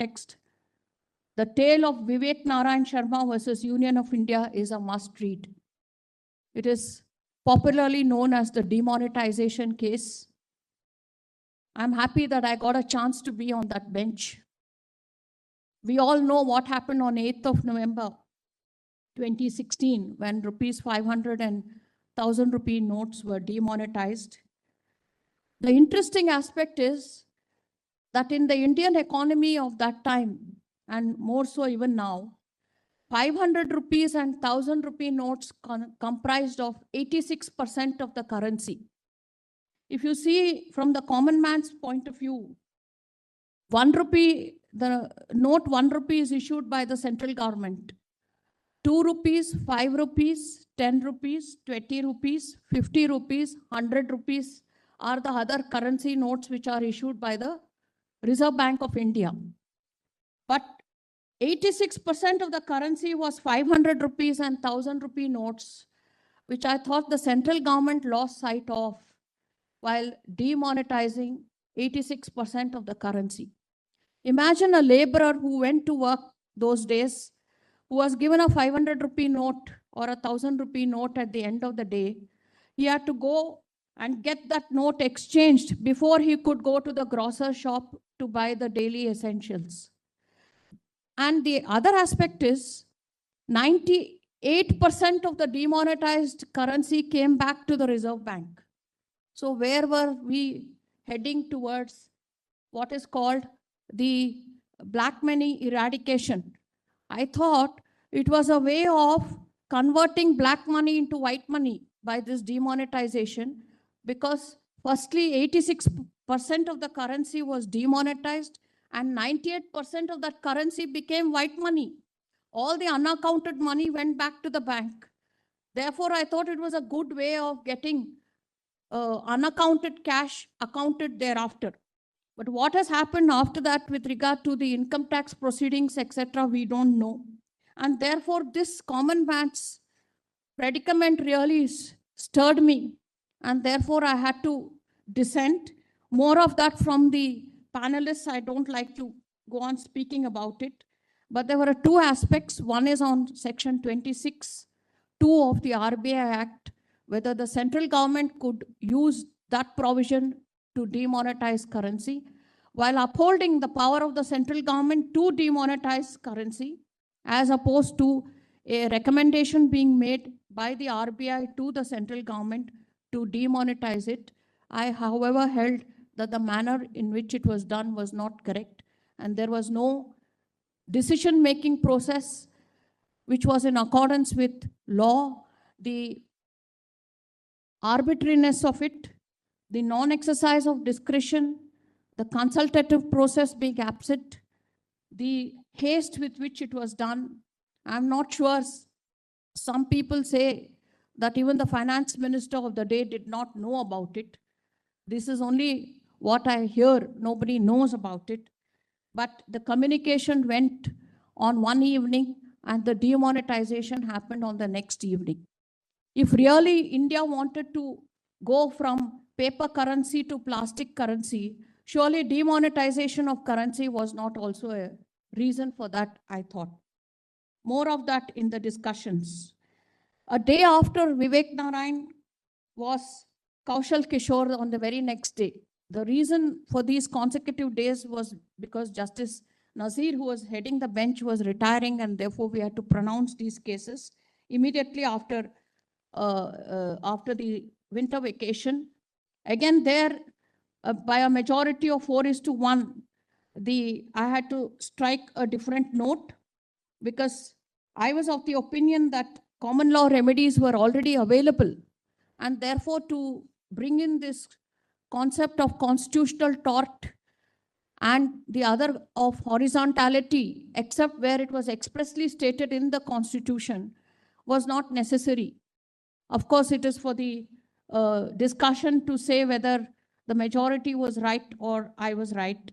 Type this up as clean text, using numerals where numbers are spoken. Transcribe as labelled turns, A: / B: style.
A: context, the tale of BV Nagarathna Sharma versus Union of India is a must read. It is popularly known as the demonetization case. I'm happy that I got a chance to be on that bench. We all know what happened on 8th of November 2016 when rupees 500 and 1000 rupee notes were demonetized. The interesting aspect is that in the Indian economy of that time, and more so even now, 500 rupees and 1000 rupee notes comprised of 86% of the currency. If you see from the common man's point of view, 1 rupee, the note 1 rupee is issued by the central government. 2 rupees, 5 rupees, 10 rupees, 20 rupees, 50 rupees, 100 rupees are the other currency notes which are issued by the Reserve Bank of India. But 86% of the currency was 500 rupees and 1000 rupee notes, which I thought the central government lost sight of while demonetizing 86% of the currency. Imagine a laborer who went to work those days, who was given a 500 rupee note or a 1000 rupee note at the end of the day. He had to go and get that note exchanged before he could go to the grocer's shop to buy the daily essentials. And the other aspect is 98% of the demonetized currency came back to the Reserve Bank. So where were we heading towards what is called the black money eradication? I thought it was a way of converting black money into white money by this demonetization, because firstly 86% of the currency was demonetized and 98% of that currency became white money. All the unaccounted money went back to the bank. Therefore, I thought it was a good way of getting unaccounted cash accounted thereafter. But what has happened after that with regard to the income tax proceedings, etc., we don't know. And therefore, this common man's predicament really stirred me. And therefore, I had to dissent. More of that from the panelists. I don't like to go on speaking about it. But there were two aspects. One is on section 26(2) of the RBI Act, whether the central government could use that provision to demonetize currency, while upholding the power of the central government to demonetize currency, as opposed to a recommendation being made by the RBI to the central government to demonetize it. I, however, held that the manner in which it was done was not correct, and there was no decision-making process which was in accordance with law. The arbitrariness of it, the non-exercise of discretion, the consultative process being absent, the haste with which it was done. I'm not sure. Some people say that even the finance minister of the day did not know about it. This is only what I hear. Nobody knows about it. But the communication went on one evening and the demonetization happened on the next evening. If really India wanted to go from paper currency to plastic currency, surely demonetization of currency was not also a reason for that, I thought. More of that in the discussions. A day after BV Nagarathna was Kaushal Kishore on the very next day. The reason for these consecutive days was because Justice Nazir, who was heading the bench, was retiring, and therefore we had to pronounce these cases immediately after the winter vacation. Again, there, by a majority of 4:1, I had to strike a different note, because I was of the opinion that common law remedies were already available, and therefore to bring in this concept of constitutional tort and the other of horizontality, except where it was expressly stated in the Constitution, was not necessary. Of course, it is for the discussion to say whether the majority was right or I was right.